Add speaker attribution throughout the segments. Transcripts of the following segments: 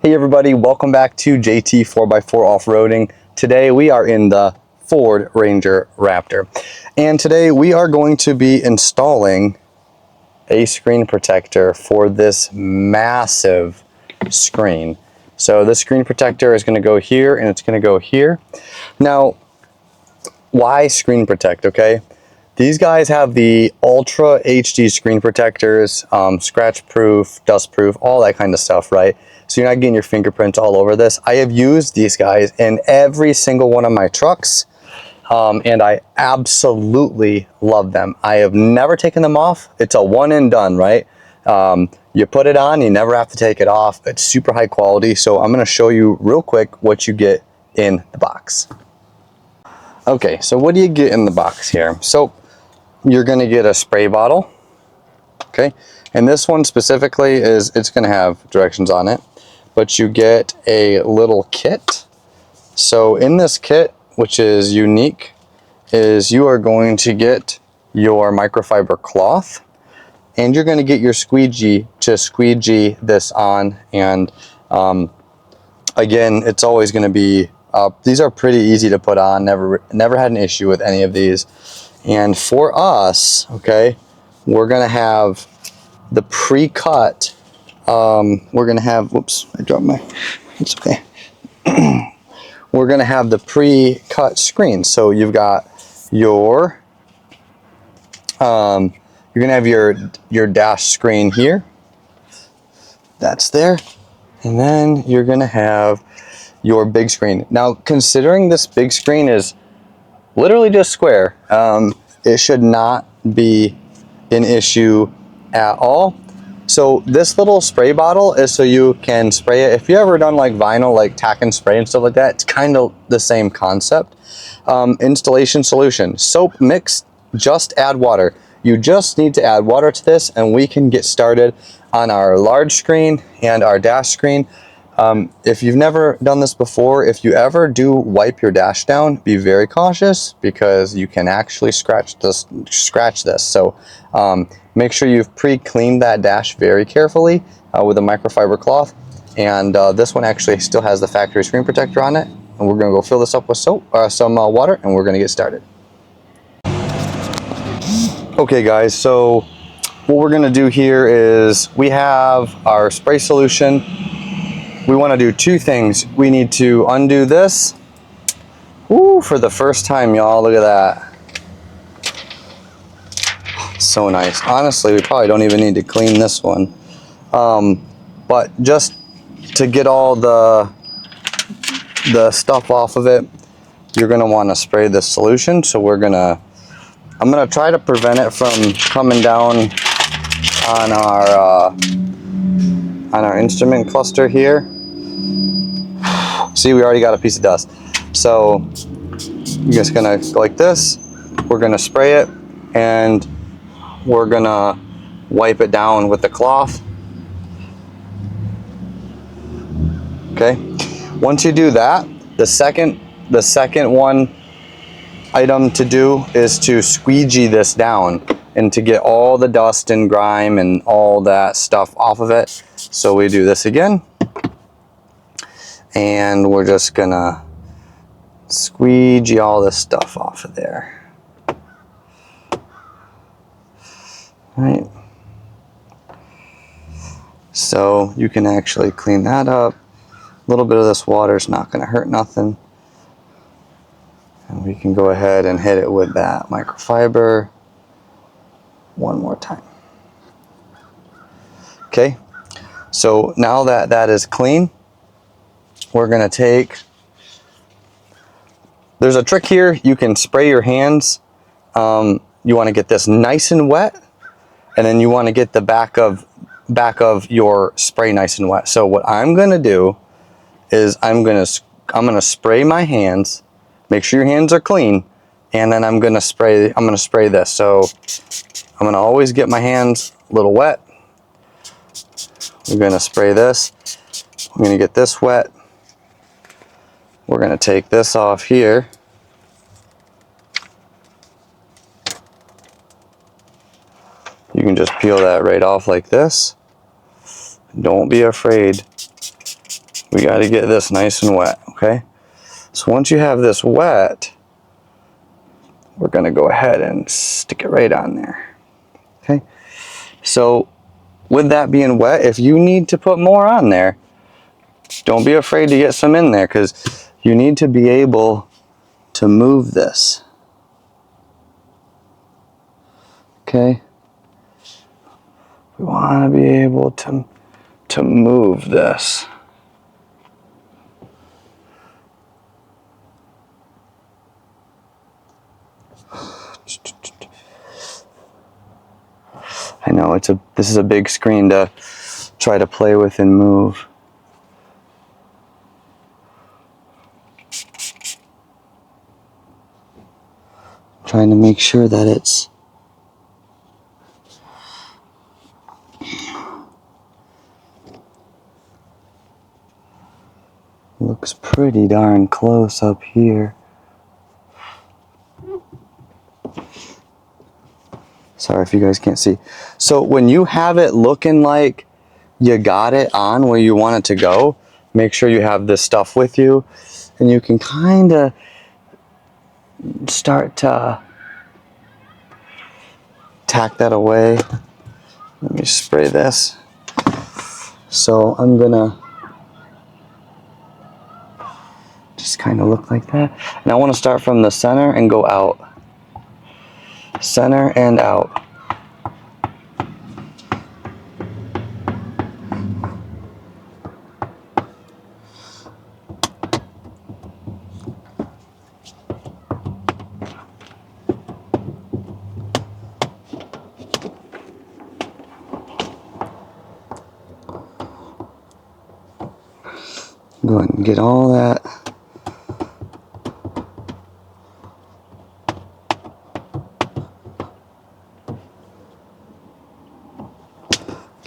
Speaker 1: Hey everybody, welcome back to JT 4x4 Off-Roading. Today we are in the Ford Ranger Raptor. And today we are going to be installing a screen protector for this massive screen. So this screen protector is going to go here and it's going to go here. Now, why screen protect, okay? These guys have the Ultra HD screen protectors, scratch proof, dust proof, all that kind of stuff, right? So you're not getting your fingerprints all over this. I have used these guys in every single one of my trucks, and I absolutely love them. I have never taken them off. It's a one and done, right? You put it on, you never have to take it off. It's super high quality. So I'm gonna show you real quick what you get in the box. Okay, so what do you get in the box here? So you're gonna get a spray bottle, okay? And this one specifically it's gonna have directions on it, but you get a little kit. So in this kit, which is unique, is you are going to get your microfiber cloth and you're gonna get your squeegee to squeegee this on. And again, it's always gonna be, these are pretty easy to put on, never had an issue with any of these. And for us, okay, we're gonna have the pre-cut, we're gonna have, whoops, I dropped my, it's okay. We're gonna have the pre-cut screen. So you've got your, you're gonna have your dash screen here. That's there. And then you're gonna have your big screen. Now, considering this big screen is literally just square, it should not be an issue at all. So this little spray bottle is so you can spray it. If you ever done like vinyl, like tack and spray and stuff like that, it's kind of the same concept. Installation solution, soap mix, just add water. You just need to add water to this and we can get started on our large screen and our dash screen. If you've never done this before, if you ever do wipe your dash down, be very cautious because you can actually scratch this. So make sure you've pre-cleaned that dash very carefully with a microfiber cloth. And this one actually still has the factory screen protector on it. And we're gonna go fill this up with soap, some water, and we're gonna get started. Okay guys, so what we're gonna do here is we have our spray solution. We want to do two things. We need to undo this. Woo, for the first time, y'all, look at that. So nice. Honestly, we probably don't even need to clean this one. But just to get all the stuff off of it, you're gonna want to spray this solution. So I'm gonna try to prevent it from coming down on our instrument cluster here. See, we already got a piece of dust. So you're just gonna go like this. We're gonna spray it and we're gonna wipe it down with the cloth. Okay. Once you do that, the second one item to do is to squeegee this down and to get all the dust and grime and all that stuff off of it. So we do this again. And we're just gonna squeegee all this stuff off of there. Right. So you can actually clean that up. A little bit of this water is not gonna hurt nothing. And we can go ahead and hit it with that microfiber one more time. Okay, so now that that is clean, we're gonna take, there's a trick here, you can spray your hands. You wanna get this nice and wet, and then you wanna get the back of your spray nice and wet. So what I'm gonna do is I'm gonna spray my hands, make sure your hands are clean, and then I'm gonna spray this. So I'm gonna always get my hands a little wet. We're gonna spray this. I'm gonna get this wet. We're gonna take this off here. You can just peel that right off like this. Don't be afraid we got to get this nice and wet, okay? So once you have this wet, we're going to go ahead and stick it right on there, okay? So with that being wet, if you need to put more on there, don't be afraid to get some in there, because you need to be able to move this, okay? We want to be able to move this. I know this is a big screen to try to play with and move. Trying to make sure that it's looks pretty darn close up here. Sorry if you guys can't see. So when you have it looking like you got it on where you want it to go, make sure you have this stuff with you, and you can kind of start to tack that away. Let me spray this. So I'm gonna just kind of look like that. And I want to start from the center and go out. Center and out. Go ahead and get all that.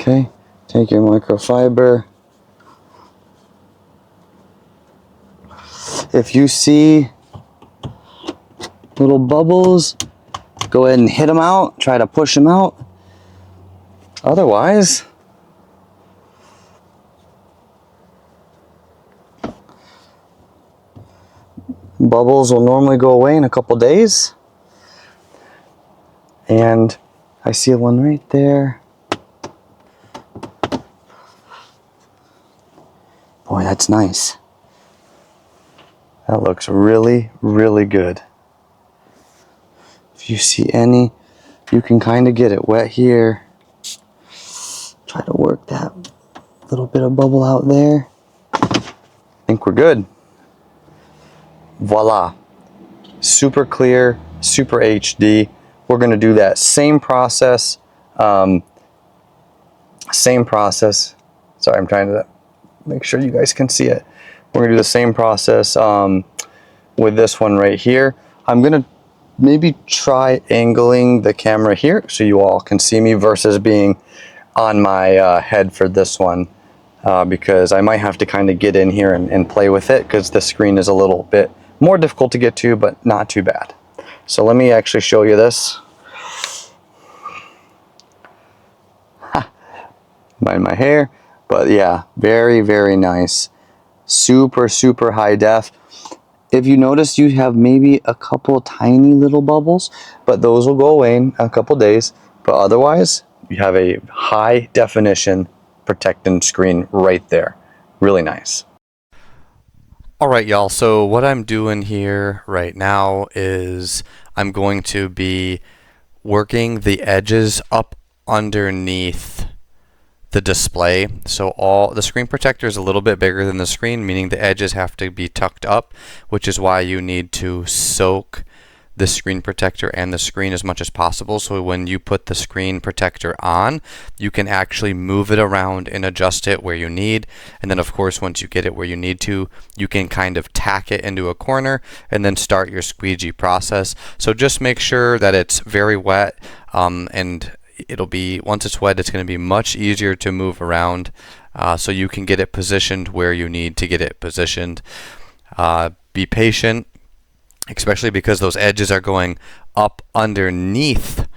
Speaker 1: Okay, take your microfiber. If you see little bubbles, go ahead and hit them out, try to push them out. Otherwise, bubbles will normally go away in a couple days. And I see one right there. Boy, that's nice. That looks really, really good. If you see any, you can kind of get it wet here. Try to work that little bit of bubble out there. I think we're good. Voila. Super clear, super HD. We're going to do that same process. Sorry, I'm trying to make sure you guys can see it. We're going to do the same process with this one right here. I'm going to maybe try angling the camera here so you all can see me versus being on my head for this one, because I might have to kind of get in here and play with it, because the screen is a little bit more difficult to get to, but not too bad. So let me actually show you this. Mind my hair, but yeah, very, very nice. Super, super high def. If you notice, you have maybe a couple tiny little bubbles, but those will go away in a couple days. But otherwise, you have a high definition protecting screen right there. Really nice. All right, y'all. So what I'm doing here right now is I'm going to be working the edges up underneath the display. So all the screen protector is a little bit bigger than the screen, meaning the edges have to be tucked up, which is why you need to soak the screen protector and the screen as much as possible. So when you put the screen protector on, you can actually move it around and adjust it where you need. And then of course, once you get it where you need to, you can kind of tack it into a corner and then start your squeegee process. So just make sure that it's very wet, and it'll be, once it's wet, it's going to be much easier to move around, so you can get it positioned where you need to get it positioned. Be patient, especially because those edges are going up underneath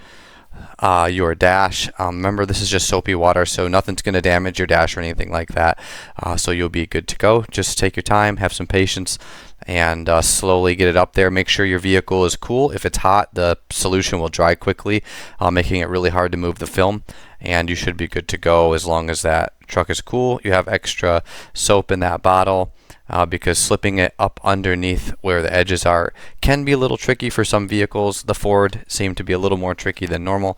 Speaker 1: your dash. Remember, this is just soapy water, so nothing's going to damage your dash or anything like that. So you'll be good to go. Just take your time, have some patience, and slowly get it up there. Make sure your vehicle is cool. If it's hot, the solution will dry quickly, making it really hard to move the film, and you should be good to go as long as that truck is cool. You have extra soap in that bottle, because slipping it up underneath where the edges are can be a little tricky for some vehicles. The Ford seemed to be a little more tricky than normal,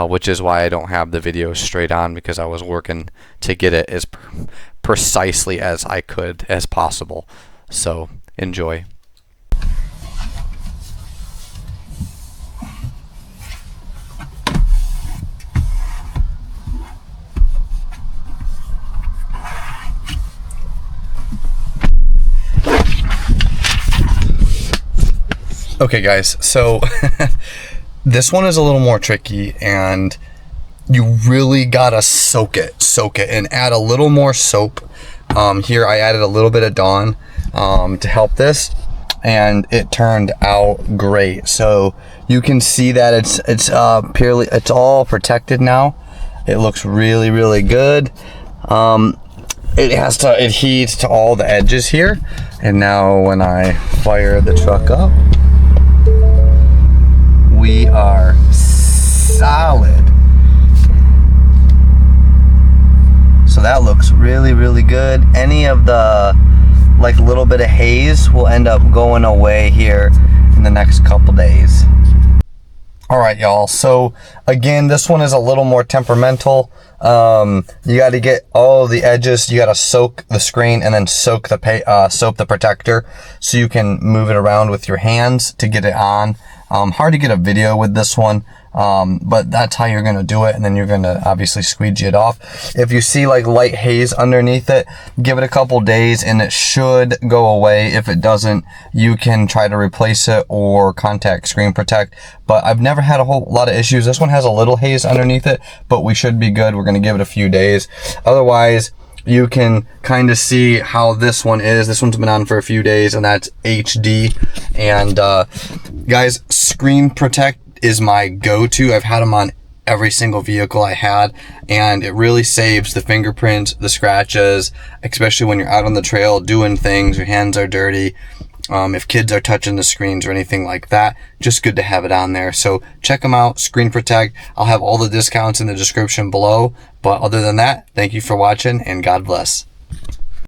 Speaker 1: which is why I don't have the video straight on, because I was working to get it as precisely as I could as possible. So enjoy. Okay guys, so this one is a little more tricky, and you really gotta soak it and add a little more soap. Here I added a little bit of Dawn to help this, and it turned out great. So you can see that it's all protected now. It looks really good. It adheres to all the edges here, and now when I fire the truck up, we are solid. So that looks really good. Any of the like little bit of haze will end up going away here in the next couple days. All right, y'all. So again, this one is a little more temperamental. You got to get all the edges. You got to soak the screen and then soap the protector so you can move it around with your hands to get it on. Hard to get a video with this one, but that's how you're going to do it. And then you're going to obviously squeegee it off. If you see like light haze underneath it, give it a couple days and it should go away. If it doesn't, you can try to replace it or contact SCREENPROTECH. But I've never had a whole lot of issues. This one has a little haze underneath it, but we should be good. We're going to give it a few days. Otherwise, you can kind of see how this one is. This one's been on for a few days, and that's HD. And guys, SCREENPROTECH is my go-to. I've had them on every single vehicle I had, and it really saves the fingerprints, the scratches, especially when you're out on the trail doing things, your hands are dirty. If kids are touching the screens or anything like that, just good to have it on there. So check them out, SCREENPROTECH. I'll have all the discounts in the description below. But other than that, thank you for watching, and God bless.